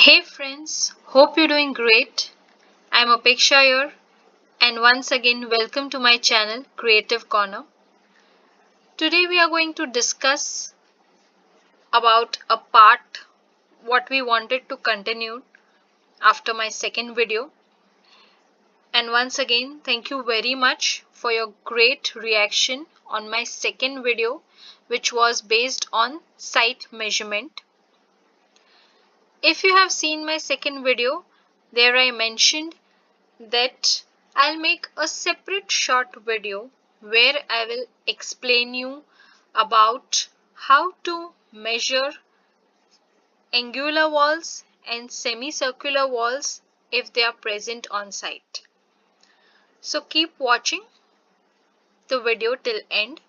Hey friends, hope you're doing great. I'm Apeksha here, and once again, welcome to my channel Creative Corner. Today, we are going to discuss about a part what we wanted to continue after my second video. And once again, thank you very much for your great reaction on my second video, which was based on site measurement. If you have seen my second video, there I mentioned that I'll make a separate short video where I will explain you about how to measure angular walls and semicircular walls if they are present on site. So keep watching the video till end.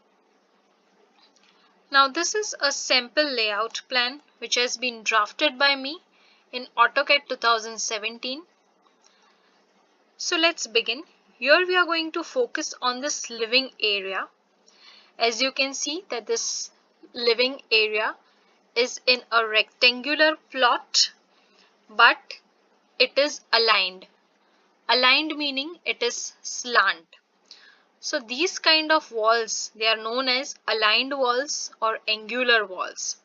Now this is a sample layout plan which has been drafted by me in Autocad 2017. So let's begin. Here we are going to focus on this living area. As you can see that this living area is in a rectangular plot, but it is aligned. Aligned meaning it is slant. So these kind of walls, they are known as aligned walls or angular walls.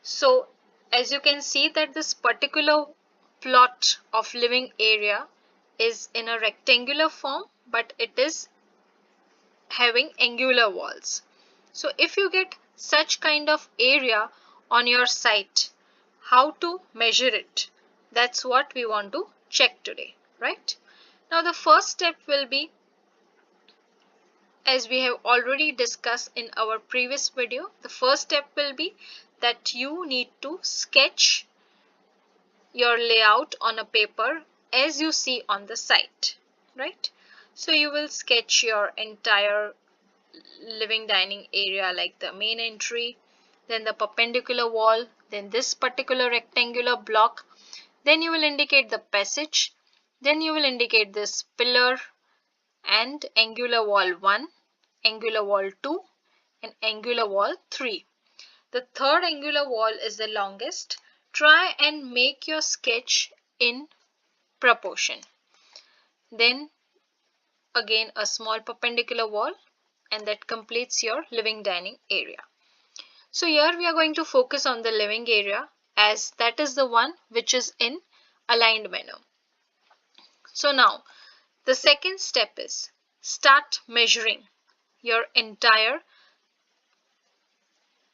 So as you can see that this particular plot of living area is in a rectangular form, but it is having angular walls. So if you get such kind of area on your site, how to measure it? That's what we want to check today, right? Now the first step will be, as we have already discussed in our previous video, the first step will be that you need to sketch your layout on a paper as you see on the site, right? So you will sketch your entire living dining area like the main entry, then the perpendicular wall, then this particular rectangular block, then you will indicate the passage, then you will indicate this pillar and angular wall 1, angular wall 2 and angular wall 3. The third angular wall is the longest. Try and make your sketch in proportion. Then again a small perpendicular wall, and that completes your living dining area. So here we are going to focus on the living area as that is the one which is in aligned manner. So now the second step is start measuring your entire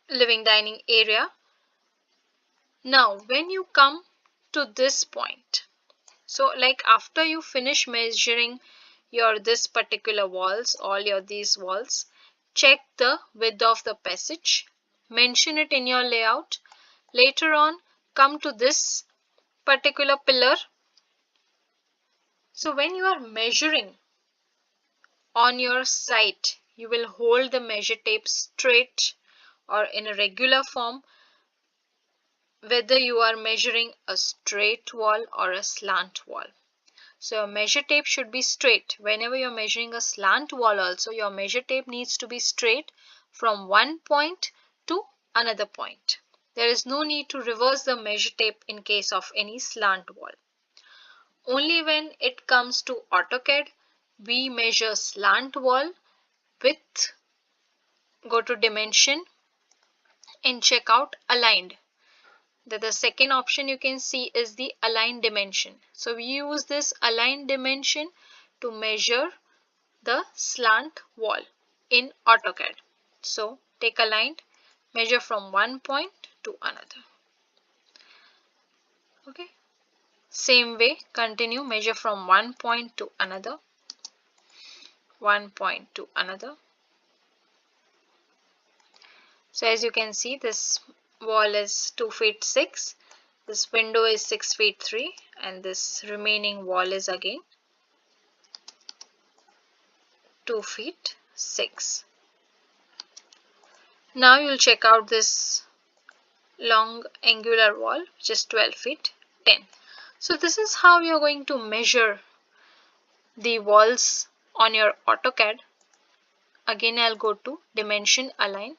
living dining area. Now when you come to this point, so like after you finish measuring your this particular walls, all your these walls, check the width of the passage, mention it in your layout. Later on come to this particular pillar. So when you are measuring on your site, you will hold the measure tape straight or in a regular form, whether you are measuring a straight wall or a slant wall. So your measure tape should be straight. Whenever you're measuring a slant wall also, your measure tape needs to be straight from one point to another point. There is no need to reverse the measure tape in case of any slant wall. Only when it comes to Autocad, we measure slant wall with, go to dimension and check out aligned. The second option you can see is the aligned dimension. So we use this aligned dimension to measure the slant wall in Autocad. So take aligned, measure from one point to another. Okay. Same way, continue, measure from one point to another, one point to another. So as you can see, this wall is 2 feet 6, this window is 6 feet 3, and this remaining wall is again 2 feet 6. Now you'll check out this long angular wall which is 12 feet 10. So this is how you're going to measure the walls on your Autocad. Again I'll go to dimension align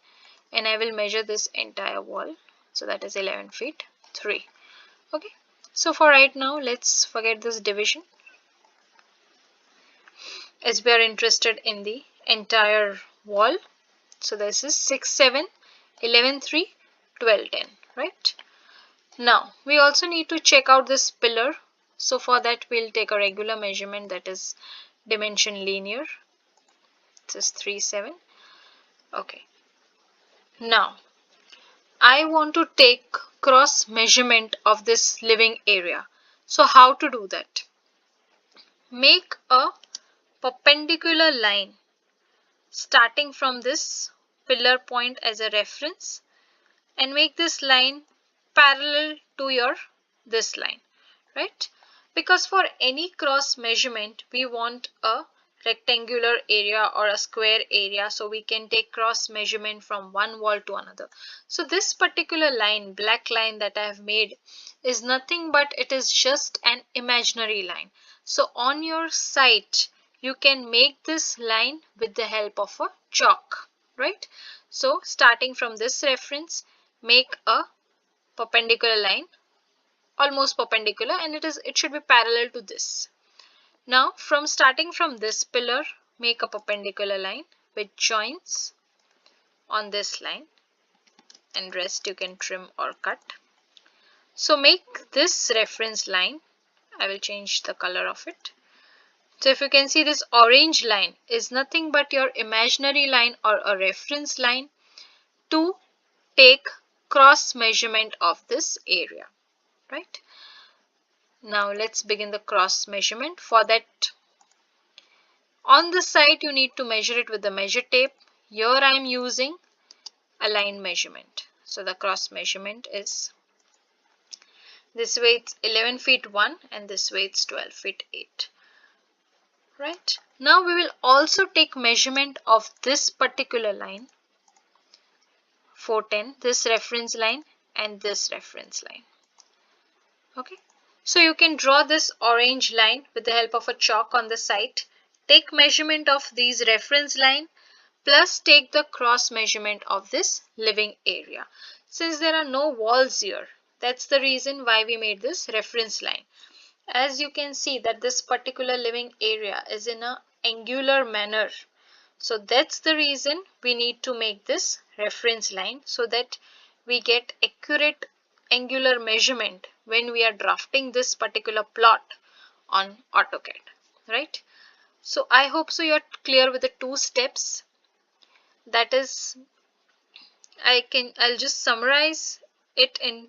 and I will measure this entire wall. So that is 11 feet 3. Okay, so for right now, let's forget this division as we are interested in the entire wall. So this is 6, 7, 11, 3, 12, 10, right? Now, we also need to check out this pillar. So for that, we'll take a regular measurement, that is dimension linear. This is 3, 7. Okay. Now, I want to take cross measurement of this living area. So how to do that? Make a perpendicular line starting from this pillar point as a reference and make this line parallel to your this line, right? Because for any cross measurement we want a rectangular area or a square area, so we can take cross measurement from one wall to another. So this particular line, black line that I have made, is nothing but it is just an imaginary line. So on your site you can make this line with the help of a chalk, right? So starting from this reference, make a perpendicular line, almost perpendicular, and it should be parallel to this. Now starting from this pillar, make a perpendicular line which joins on this line, and rest you can trim or cut. So make this reference line, I will change the color of it. So if you can see, this orange line is nothing but your imaginary line or a reference line to take cross measurement of this area, right? Now let's begin the cross measurement. For that, on the side you need to measure it with the measure tape. Here I am using aligned measurement. So the cross measurement is, this way it's 11 feet 1 and this way it's 12 feet 8. Right. Now we will also take measurement of this particular line, 410, this reference line and this reference line. Okay. So you can draw this orange line with the help of a chalk on the side. Take measurement of these reference line plus take the cross measurement of this living area. Since there are no walls here, that's the reason why we made this reference line. As you can see that this particular living area is in an angular manner. So that's the reason we need to make this reference line, so that we get accurate angular measurement when we are drafting this particular plot on Autocad, right? So I hope so you're clear with the two steps. That is, I'll just summarize it in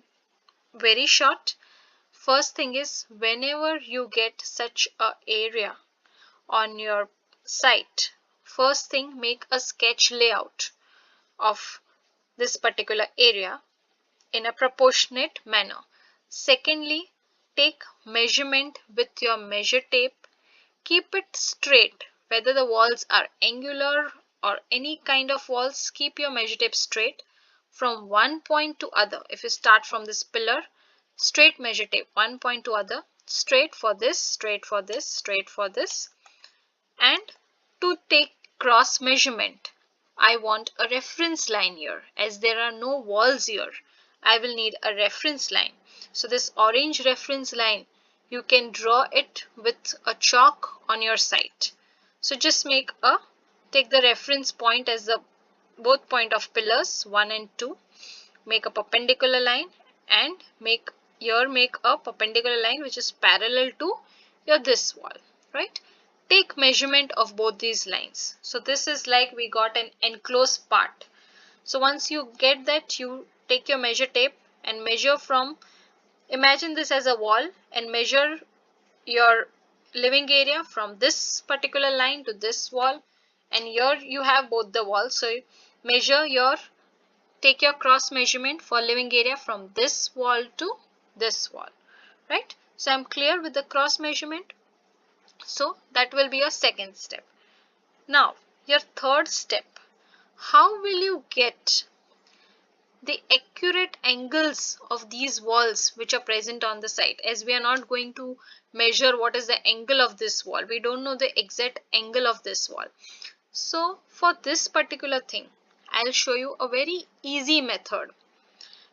very short. First thing is, whenever you get such a area on your site, first thing, make a sketch layout of this particular area in a proportionate manner. Secondly, take measurement with your measure tape. Keep it straight, whether the walls are angular or any kind of walls, keep your measure tape straight from one point to other. If you start from this pillar, straight measure tape, one point to other, straight for this, straight for this, straight for this. And to take cross measurement, I want a reference line here. As there are no walls here, I will need a reference line. So this orange reference line, you can draw it with a chalk on your site. So just take the reference point as the both point of pillars 1 and 2, make a perpendicular line and make a perpendicular line which is parallel to your this wall, right? Take measurement of both these lines. So this is like we got an enclosed part. So once you get that, you take your measure tape and measure from, imagine this as a wall, and measure your living area from this particular line to this wall, and here you have both the walls. So take your cross measurement for living area from this wall to this wall, right? So I'm clear with the cross measurement. So that will be your second step. Now your third step, how will you get the accurate angles of these walls which are present on the site? As we are not going to measure what is the angle of this wall, we don't know the exact angle of this wall. So for this particular thing, I'll show you a very easy method.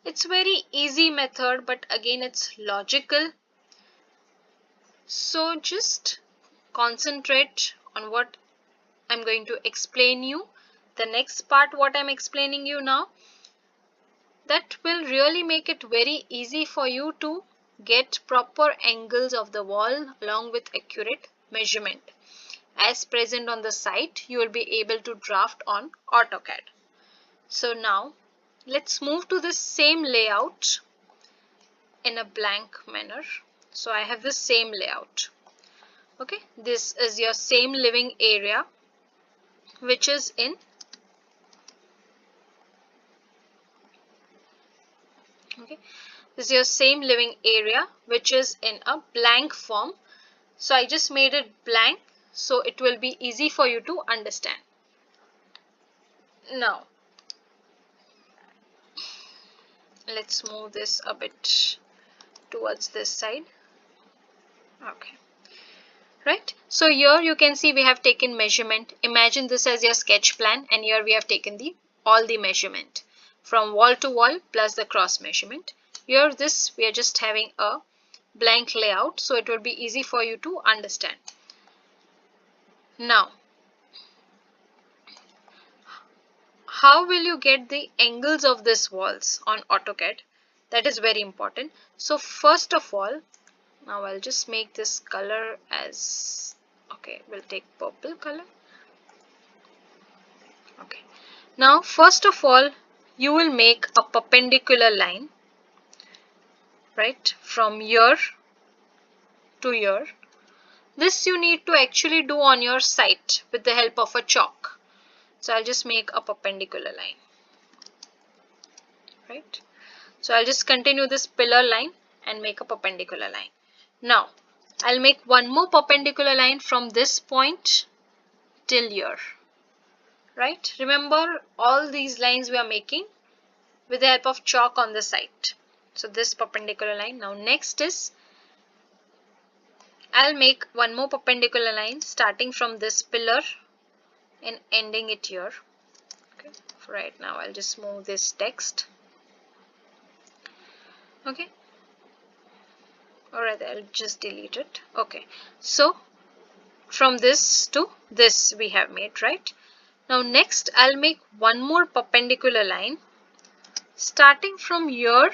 It's very easy method, but again it's logical. So just concentrate on what I'm going to explain you. The next part what I'm explaining you now, that will really make it very easy for you to get proper angles of the wall along with accurate measurement. As present on the site, you will be able to draft on AutoCAD. So now let's move to this same layout in a blank manner. So I have this same layout. Okay, this is your same living area, which is in this is your same living area, which is in a blank form. So I just made it blank so it will be easy for you to understand. Now let's move this a bit towards this side. Okay, right, so here you can see we have taken measurement. Imagine this as your sketch plan, and here we have taken all the measurement from wall to wall plus the cross measurement. Here this we are just having a blank layout, so it will be easy for you to understand. Now how will you get the angles of these walls on AutoCAD? That is very important. So first of all, now I'll just make this color as, okay, we'll take purple color. Okay, now first of all you will make a perpendicular line, right, from here to here. This you need to actually do on your site with the help of a chalk. So I'll just make a perpendicular line, right? So I'll just continue this pillar line and make a perpendicular line. Now I'll make one more perpendicular line from this point till here, right? Remember, all these lines we are making with the help of chalk on the site. So this perpendicular line. Now next is I'll make one more perpendicular line starting from this pillar and ending it here. Okay, for right now I'll just move this text. Okay, alright, I'll just delete it. Okay, so from this to this we have made, right? Now next I'll make one more perpendicular line starting from here,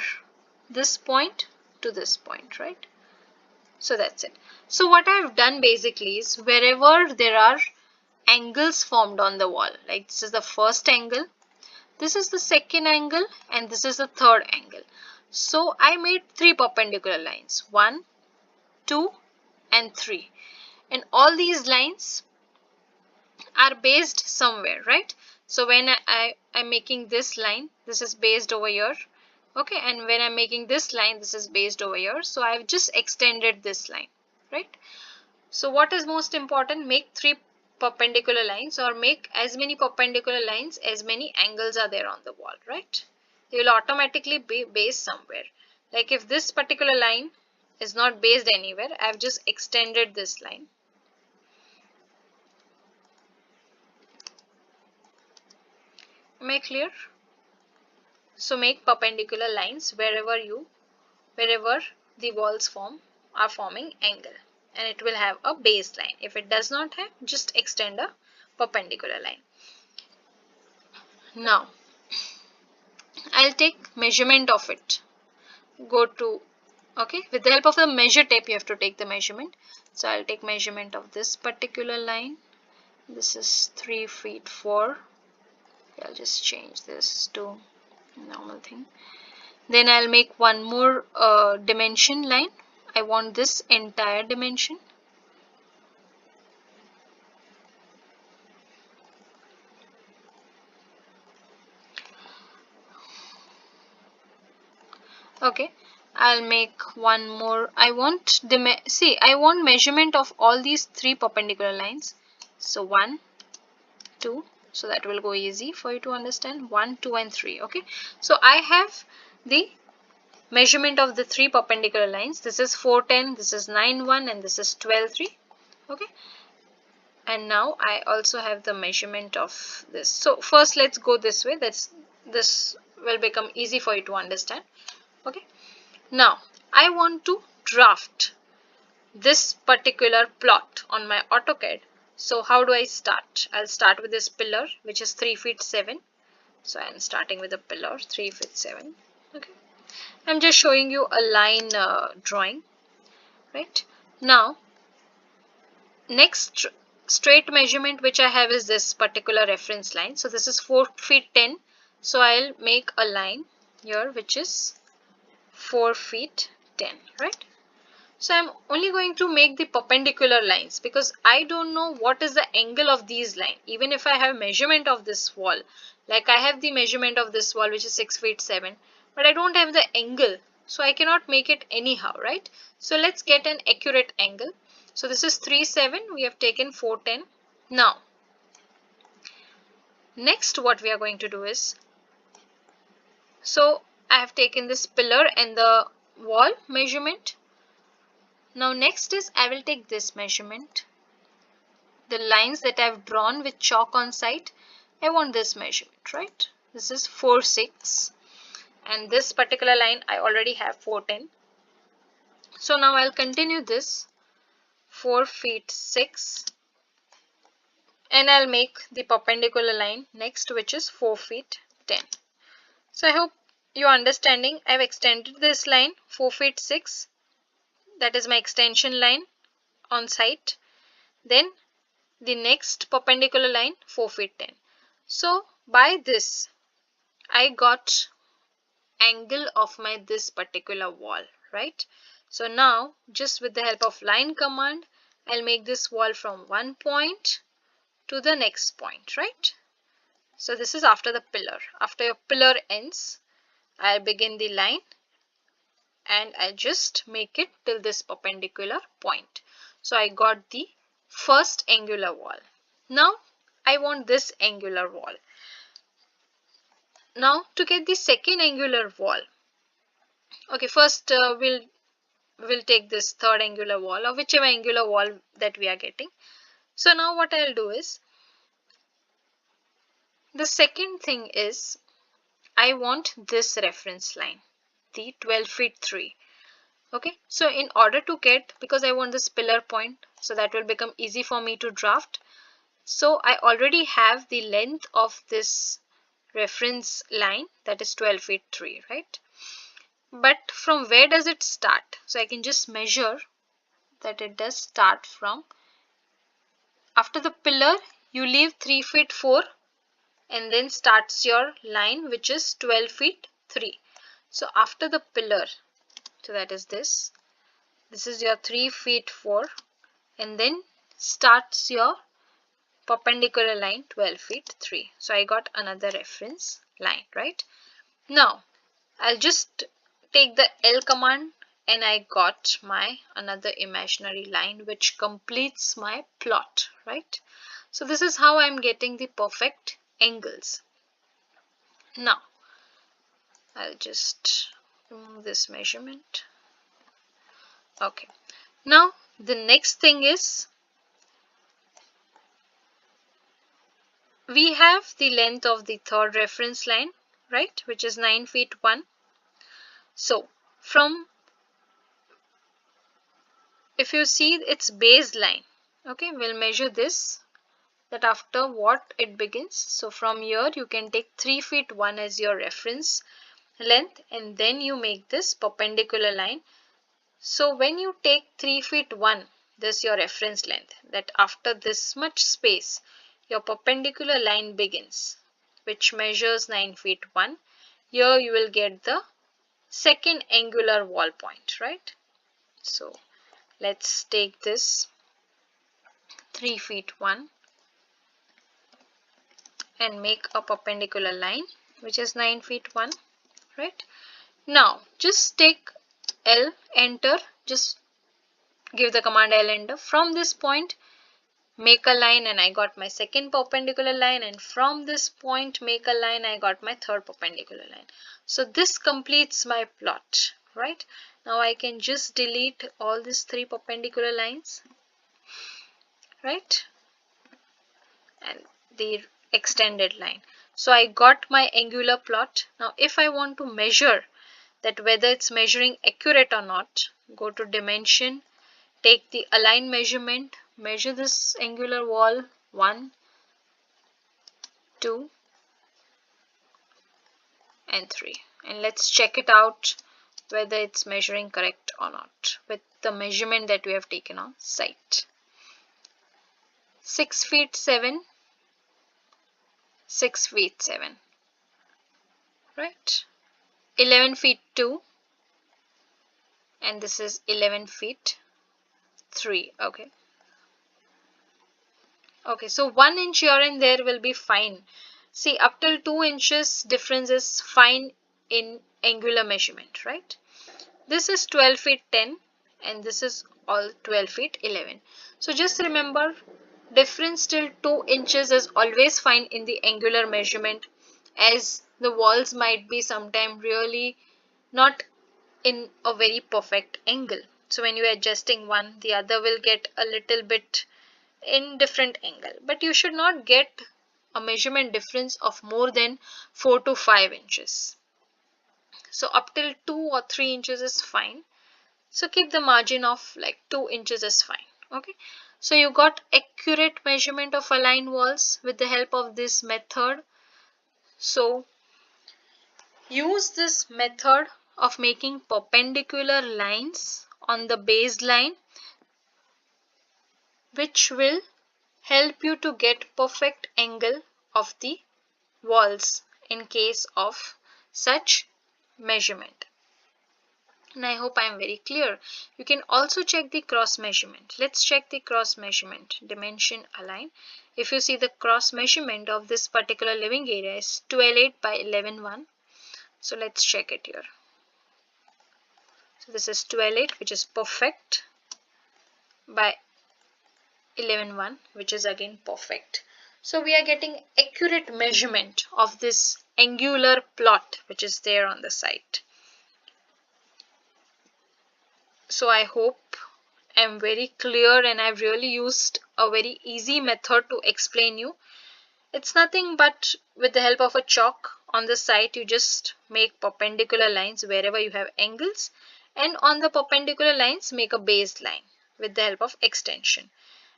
this point to this point, right? So that's it. So what I've done basically is, wherever there are angles formed on the wall, like this is the first angle, this is the second angle, and this is the third angle. So I made three perpendicular lines, 1, 2 and 3, and all these lines are based somewhere, right? So when I'm making this line, this is based over here, okay, and when I'm making this line, this is based over here. So I've just extended this line, right? So what is most important? Make three perpendicular lines, or make as many perpendicular lines as many angles are there on the wall, right? They will automatically be based somewhere. Like if this particular line is not based anywhere, I've just extended this line. Am I clear? So make perpendicular lines wherever the walls are forming angle, and it will have a baseline. If it does not have, just extend a perpendicular line. Now I'll take measurement of it. Go to, okay, with the help of the measure tape you have to take the measurement. So I'll take measurement of this particular line. This is 3 feet 4. I'll just change this to normal thing. Then I'll make one more dimension line. I want this entire dimension. Okay, I'll make one more. I want measurement of all these three perpendicular lines. So 1, 2, so that will go easy for you to understand. 1, 2 and 3. Okay, so I have the measurement of the three perpendicular lines. This is 410, this is 9.1, and this is 12.3. Okay, and now I also have the measurement of this. So first let's go this way. That's this will become easy for you to understand. Okay, now I want to draft this particular plot on my AutoCAD. So how do I start? I'll start with this pillar, which is 3 feet 7. So I'm starting with a pillar 3 feet 7. Okay, I'm just showing you a line drawing, right? Now next straight measurement which I have is this particular reference line. So this is 4 feet 10. So I'll make a line here which is 4 feet 10, right? So I'm only going to make the perpendicular lines because I don't know what is the angle of these lines. Even if I have measurement of this wall, like I have the measurement of this wall which is 6 feet 7, but I don't have the angle, so I cannot make it anyhow, right? So let's get an accurate angle. So this is 3.7, we have taken 4.10. Now next what we are going to do is, so I have taken this pillar and the wall measurement. Now next is I will take this measurement, the lines that I've drawn with chalk on site. I want this measurement, right? This is 4.6 and this particular line I already have 4.10. So now I'll continue this 4 feet 6 and I'll make the perpendicular line next, which is 4 feet 10. So I hope you're understanding. I've extended this line 4 feet 6. That is my extension line on site. Then the next perpendicular line 4 feet 10. So by this I got angle of my this particular wall, right? So now just with the help of line command, I'll make this wall from one point to the next point, right? So this is after the pillar. After your pillar ends, I'll begin the line and I just make it till this perpendicular point. So I got the first angular wall. Now I want this angular wall. Now to get the second angular wall, okay, first we'll take this third angular wall or whichever angular wall that we are getting. So now what I'll do is, the second thing is I want this reference line, the 12 feet 3. Okay, so in order to get, because I want this pillar point, so that will become easy for me to draft. So I already have the length of this reference line, that is 12 feet 3, right? But from where does it start? So I can just measure that it does start from, after the pillar you leave 3 feet 4 and then starts your line which is 12 feet 3. So after the pillar, so that is this is your 3 feet 4 and then starts your perpendicular line 12 feet 3. So I got another reference line, right? Now I'll just take the L command and I got my another imaginary line which completes my plot, right? So this is how I'm getting the perfect angles. Now I'll just remove this measurement. Okay, now the next thing is, we have the length of the third reference line, right, which is 9 feet 1. So from, if you see its baseline, okay, we'll measure this, that after what it begins. So from here you can take 3 feet 1 as your reference length and then you make this perpendicular line. So when you take 3 feet 1, this is your reference length, that after this much space your perpendicular line begins, which measures 9 feet 1. Here you will get the second angular wall point, right? So let's take this 3 feet 1 and make a perpendicular line which is 9 feet 1, right? Now just take L, enter, just give the command L, enter. From this point make a line and I got my second perpendicular line, and from this point make a line, I got my third perpendicular line. So this completes my plot, right? Now I can just delete all these 3 perpendicular lines, right, and the extended line. So I got my angular plot. Now if I want to measure that whether it's measuring accurate or not, go to dimension, take the align measurement, measure this angular wall 1, 2 and 3, and let's check it out whether it's measuring correct or not with the measurement that we have taken on site. 6 feet 7, 6 feet 7, right? 11 feet 2, and this is 11 feet 3. Okay, so 1 inch here and there will be fine. See, up till 2 inches difference is fine in angular measurement, right? This is 12 feet 10 and this is all 12 feet 11. So just remember, difference till 2 inches is always fine in the angular measurement, as the walls might be sometime really not in a very perfect angle. So when you are adjusting one, the other will get a little bit in different angle, but you should not get a measurement difference of more than 4 to 5 inches. So up till 2 or 3 inches is fine. So keep the margin of like 2 inches is fine. Okay, so you got accurate measurement of aligned walls with the help of this method. So use this method of making perpendicular lines on the baseline, which will help you to get perfect angle of the walls in case of such measurement. And I hope I am very clear. You can also check the cross measurement. Let's check the cross measurement. Dimension align. If you see the cross measurement of this particular living area is 12.8 by 11.1. So let's check it here. So this is 12.8, which is perfect, by 11.1, which is again perfect. So we are getting accurate measurement of this angular plot which is there on the site. So I hope I'm very clear and I've really used a very easy method to explain you. It's nothing but with the help of a chalk on the site, you just make perpendicular lines wherever you have angles, and on the perpendicular lines make a baseline with the help of extension.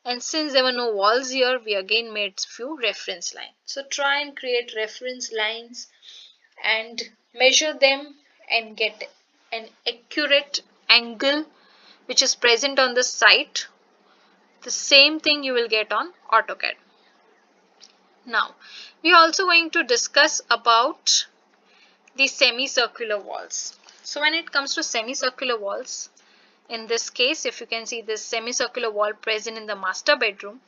And since there were no walls here, we again made few reference lines. So try and create reference lines and measure them and get an accurate angle which is present on the site. The same thing you will get on Autocad. Now, we are also going to discuss about the semicircular walls. So when it comes to semicircular walls, in this case, if you can see this semicircular wall present in the master bedroom,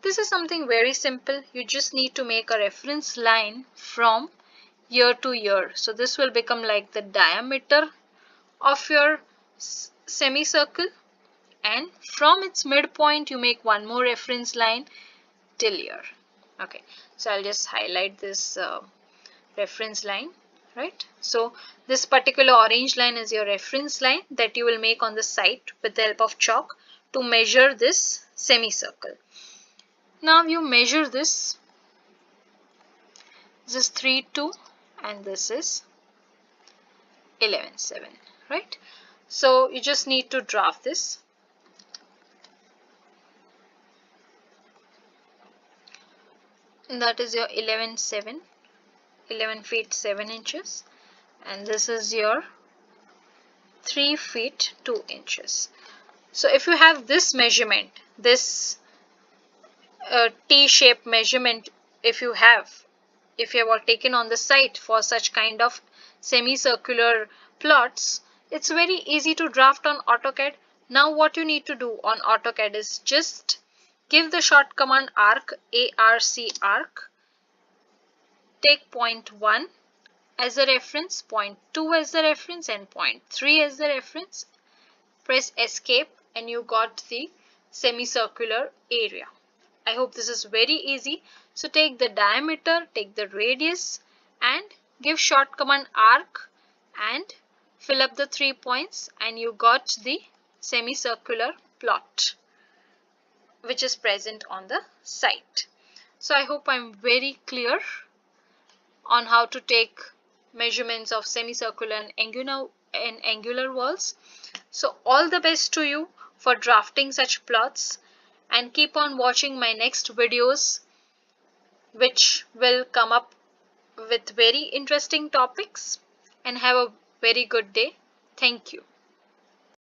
this is something very simple. You just need to make a reference line from year to year. So this will become like the diameter of your semicircle, and from its midpoint you make one more reference line till here. Okay, so I'll just highlight this reference line, right? So this particular orange line is your reference line that you will make on the site with the help of chalk to measure this semicircle. Now you measure this. This is 3.2 and this is 11.7, right? So you just need to draft this. And that is your 11.7, 11 feet 7 inches, and this is your 3 feet 2 inches. So if you have this measurement, this T-shaped measurement, if you have taken on the site for such kind of semicircular plots, it's very easy to draft on AutoCAD. Now what you need to do on AutoCAD is just give the short command arc, arc, take point 1 as a reference, point 2 as the reference, and point 3 as the reference. Press escape and you got the semicircular area. I hope this is very easy. So take the diameter, take the radius and give short command arc and fill up the 3 points, and you got the semicircular plot which is present on the site. So I hope I'm very clear on how to take measurements of semicircular and angular walls. So all the best to you for drafting such plots, and keep on watching my next videos, which will come up with very interesting topics. And have a very good day. Thank you.